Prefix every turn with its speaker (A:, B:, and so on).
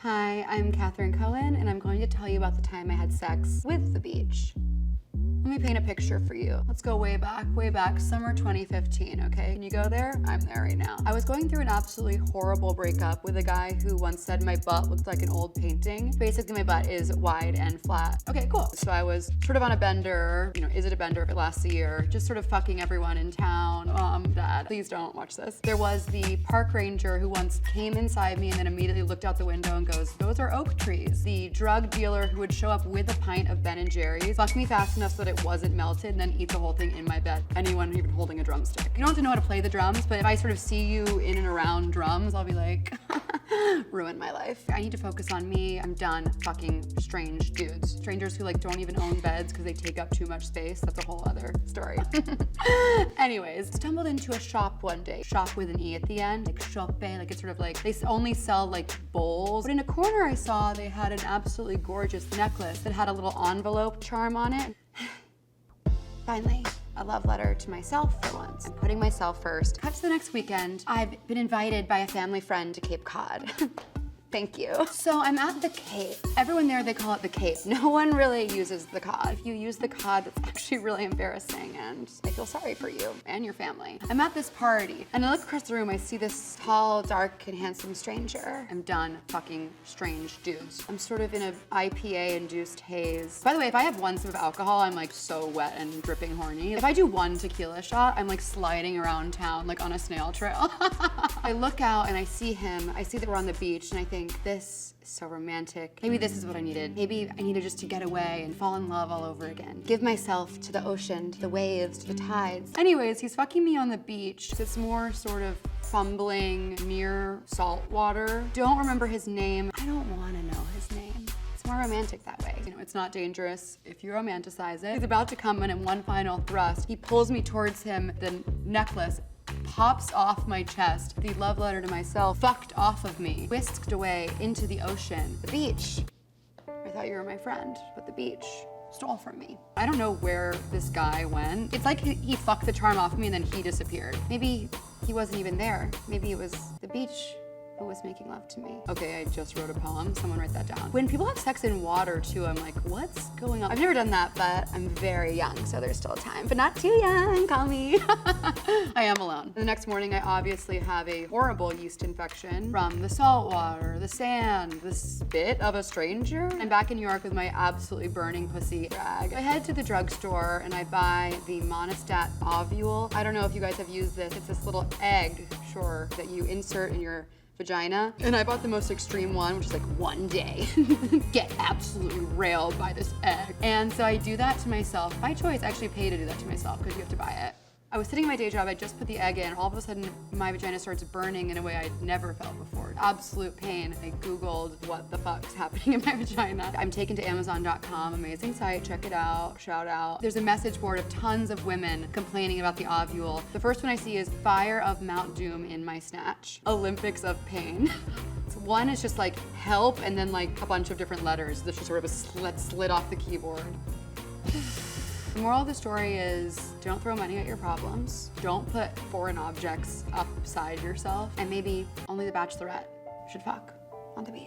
A: Hi, I'm Catherine Cohen, and I'm going to tell you about the time I had sex with the beach. Let me paint a picture for you. Let's go way back, summer 2015, okay? Can you go there? I'm there right now. I was going through an absolutely horrible breakup with a guy who once said my butt looked like an old painting. Basically, my butt is wide and flat. Okay, cool. So I was sort of on a bender. You know, is it a bender if it lasts a year? Just sort of fucking everyone in town. Dad, please don't watch this. There was the park ranger who once came inside me and then immediately looked out the window and goes, "Those are oak trees." The drug dealer who would show up with a pint of Ben & Jerry's, fucked me fast enough so that it wasn't melted, and then eat the whole thing in my bed. Anyone even holding a drumstick. You don't have to know how to play the drums, but if I sort of see you in and around drums, I'll be like, ruin my life. I need to focus on me. I'm done fucking strange dudes. Strangers who like don't even own beds because they take up too much space. That's a whole other story. Anyways, stumbled into a shop one day. Shop with an E at the end, like shoppe, like it's sort of like, they only sell like bowls. But in a corner I saw they had an absolutely gorgeous necklace that had a little envelope charm on it. Finally, a love letter to myself for once. I'm putting myself first. Cut to the next weekend. I've been invited by a family friend to Cape Cod. Thank you. So I'm at the Cape. Everyone there, they call it the Cape. No one really uses the cod. If you use the cod, that's actually really embarrassing, and I feel sorry for you and your family. I'm at this party, and I look across the room, I see this tall, dark, and handsome stranger. I'm done fucking strange dudes. I'm sort of in a IPA-induced haze. By the way, if I have one sip of alcohol, I'm like so wet and dripping horny. If I do one tequila shot, I'm like sliding around town like on a snail trail. I look out and I see him. I see that we're on the beach, and I think, this is so romantic. Maybe this is what I needed. Maybe I needed just to get away and fall in love all over again. Give myself to the ocean, to the waves, to the tides. Anyways, he's fucking me on the beach. It's more sort of fumbling near salt water. Don't remember his name. I don't want to know his name. It's more romantic that way. You know, it's not dangerous if you romanticize it. He's about to come in, and one final thrust, he pulls me towards him. The necklace pops off my chest. The love letter to myself fucked off of me, whisked away into the ocean. The beach. I thought you were my friend, but the beach stole from me. I don't know where this guy went. It's like he fucked the charm off of me and then he disappeared. Maybe he wasn't even there. Maybe it was the beach who was making love to me. Okay, I just wrote a poem. Someone write that down. When people have sex in water too, I'm like, what's going on? I've never done that, but I'm very young, so there's still time. But not too young, call me. I am alone. The next morning, I obviously have a horrible yeast infection from the salt water, the sand, the spit of a stranger. I'm back in New York with my absolutely burning pussy rag. I head to the drugstore and I buy the Monistat ovule. I don't know if you guys have used this. It's this little egg, sure, that you insert in your vagina. And I bought the most extreme one, which is like 1 day. Get absolutely railed by this egg. And so I do that to myself. By choice, I actually pay to do that to myself because you have to buy it. I was sitting in my day job, I just put the egg in, all of a sudden my vagina starts burning in a way I'd never felt before. Absolute pain. I Googled what the fuck's happening in my vagina. I'm taken to Amazon.com, amazing site, check it out, shout out. There's a message board of tons of women complaining about the ovule. The first one I see is Fire of Mount Doom in my snatch. Olympics of pain. One is just like help and then like a bunch of different letters. There's just sort of a slit off the keyboard. The moral of the story is don't throw money at your problems. Don't put foreign objects upside yourself. And maybe only the bachelorette should fuck on the beach.